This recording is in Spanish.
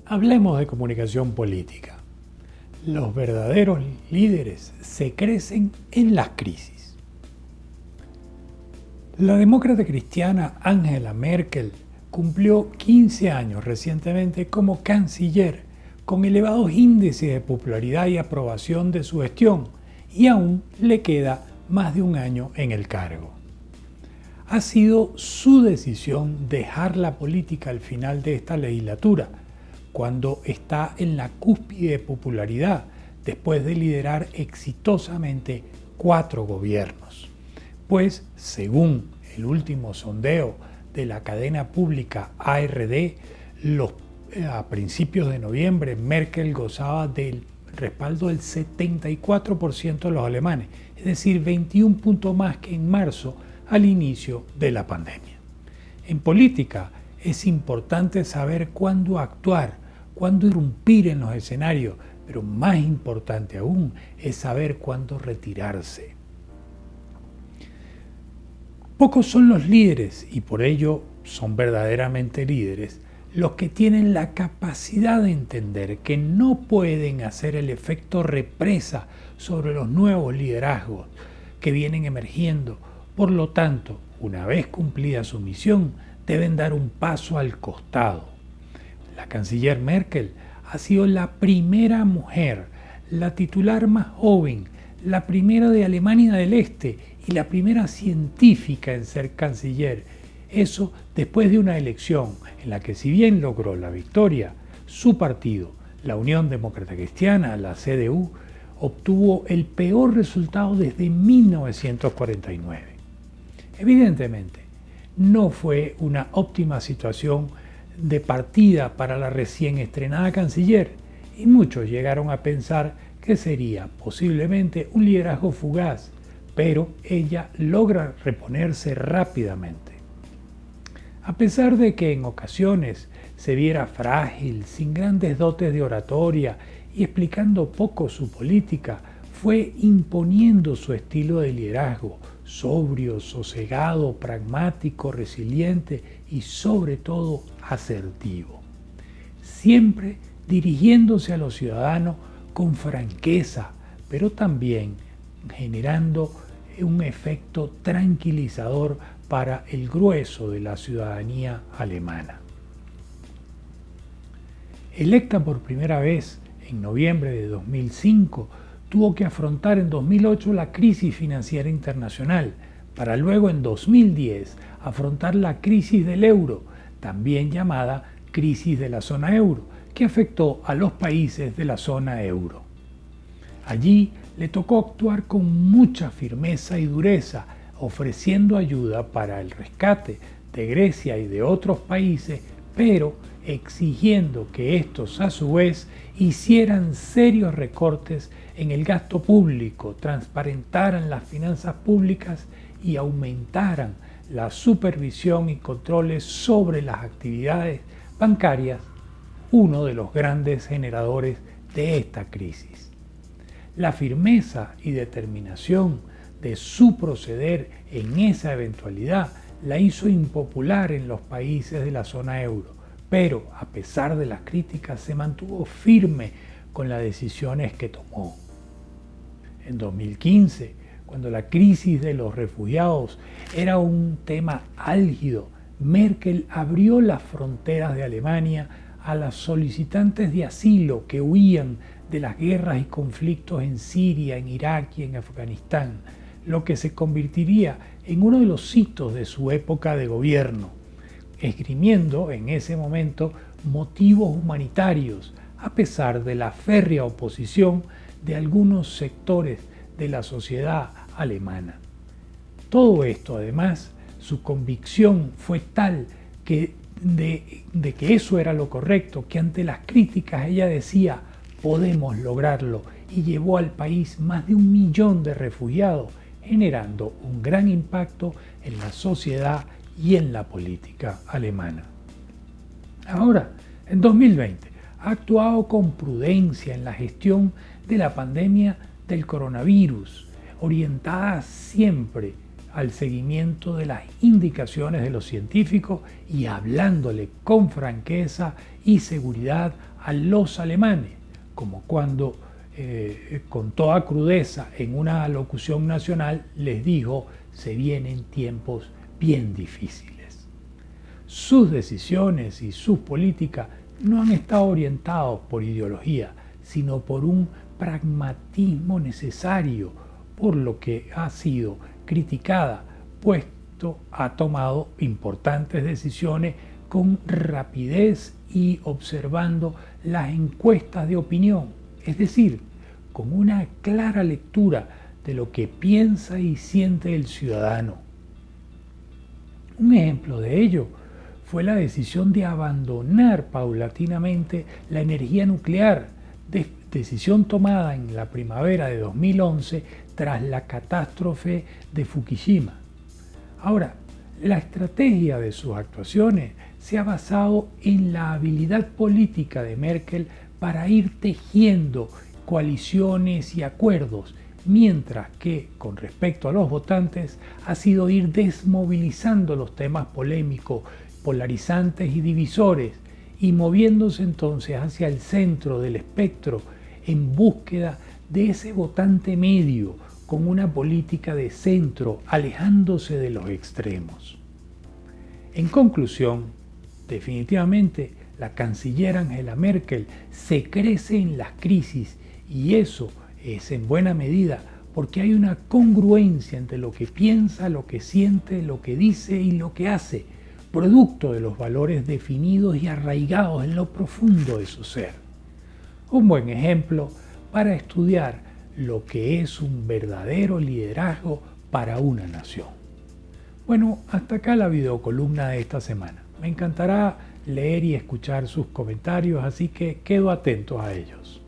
Hablemos de comunicación política. Los verdaderos líderes se crecen en las crisis. La demócrata cristiana Angela Merkel cumplió 15 años recientemente como canciller, con elevados índices de popularidad y aprobación de su gestión, y aún le queda más de un año en el cargo. Ha sido su decisión dejar la política al final de esta legislatura, cuando está en la cúspide de popularidad, después de liderar exitosamente 4 gobiernos. Pues, según el último sondeo de la cadena pública ARD, a principios de noviembre, Merkel gozaba del respaldo del 74% de los alemanes, es decir, 21 puntos más que en marzo, al inicio de la pandemia. En política es importante saber cuándo actuar, cuándo irrumpir en los escenarios, pero más importante aún es saber cuándo retirarse. Pocos son los líderes, y por ello son verdaderamente líderes, los que tienen la capacidad de entender que no pueden hacer el efecto represa sobre los nuevos liderazgos que vienen emergiendo. Por lo tanto, una vez cumplida su misión, deben dar un paso al costado. La canciller Merkel ha sido la primera mujer, la titular más joven, la primera de Alemania del Este y la primera científica en ser canciller. Eso después de una elección en la que, si bien logró la victoria, su partido, la Unión Demócrata Cristiana, la CDU, obtuvo el peor resultado desde 1949. Evidentemente, no fue una óptima situación de partida para la recién estrenada canciller, y muchos llegaron a pensar que sería posiblemente un liderazgo fugaz, pero ella logra reponerse rápidamente. A pesar de que en ocasiones se viera frágil, sin grandes dotes de oratoria y explicando poco su política, fue imponiendo su estilo de liderazgo, sobrio, sosegado, pragmático, resiliente y sobre todo asertivo. Siempre dirigiéndose a los ciudadanos con franqueza, pero también generando un efecto tranquilizador para el grueso de la ciudadanía alemana. Electa por primera vez en noviembre de 2005, tuvo que afrontar en 2008 la crisis financiera internacional, para luego en 2010 afrontar la crisis del euro, también llamada crisis de la zona euro, que afectó a los países de la zona euro. Allí le tocó actuar con mucha firmeza y dureza, ofreciendo ayuda para el rescate de Grecia y de otros países, pero exigiendo que estos a su vez hicieran serios recortes en el gasto público, transparentaran las finanzas públicas y aumentaran la supervisión y controles sobre las actividades bancarias, uno de los grandes generadores de esta crisis. La firmeza y determinación de su proceder en esa eventualidad la hizo impopular en los países de la zona euro, pero a pesar de las críticas se mantuvo firme con las decisiones que tomó. En 2015, cuando la crisis de los refugiados era un tema álgido, Merkel abrió las fronteras de Alemania a las solicitantes de asilo que huían de las guerras y conflictos en Siria, en Irak y en Afganistán, lo que se convertiría en uno de los hitos de su época de gobierno, esgrimiendo en ese momento motivos humanitarios, a pesar de la férrea oposición de algunos sectores de la sociedad alemana. Todo esto, además, su convicción fue tal de que eso era lo correcto, que ante las críticas ella decía: podemos lograrlo, y llevó al país más de 1 millón de refugiados, generando un gran impacto en la sociedad y en la política alemana. Ahora, en 2020, ha actuado con prudencia en la gestión de la pandemia del coronavirus, orientada siempre al seguimiento de las indicaciones de los científicos y hablándole con franqueza y seguridad a los alemanes, como cuando con toda crudeza en una locución nacional les dijo: se vienen tiempos bien difíciles. Sus decisiones y sus políticas no han estado orientados por ideología, sino por un pragmatismo necesario, por lo que ha sido criticada, puesto ha tomado importantes decisiones con rapidez y observando las encuestas de opinión, es decir, con una clara lectura de lo que piensa y siente el ciudadano. Un ejemplo de ello fue la decisión de abandonar paulatinamente la energía nuclear, decisión tomada en la primavera de 2011 tras la catástrofe de Fukushima. Ahora, la estrategia de sus actuaciones se ha basado en la habilidad política de Merkel para ir tejiendo coaliciones y acuerdos, mientras que, con respecto a los votantes, ha sido ir desmovilizando los temas polémicos, polarizantes y divisores, y moviéndose entonces hacia el centro del espectro en búsqueda de ese votante medio, con una política de centro, alejándose de los extremos. En conclusión, definitivamente la canciller Angela Merkel se crece en las crisis, y eso es en buena medida porque hay una congruencia entre lo que piensa, lo que siente, lo que dice y lo que hace, producto de los valores definidos y arraigados en lo profundo de su ser. Un buen ejemplo para estudiar lo que es un verdadero liderazgo para una nación. Bueno, hasta acá la videocolumna de esta semana. Me encantará leer y escuchar sus comentarios, así que quedo atento a ellos.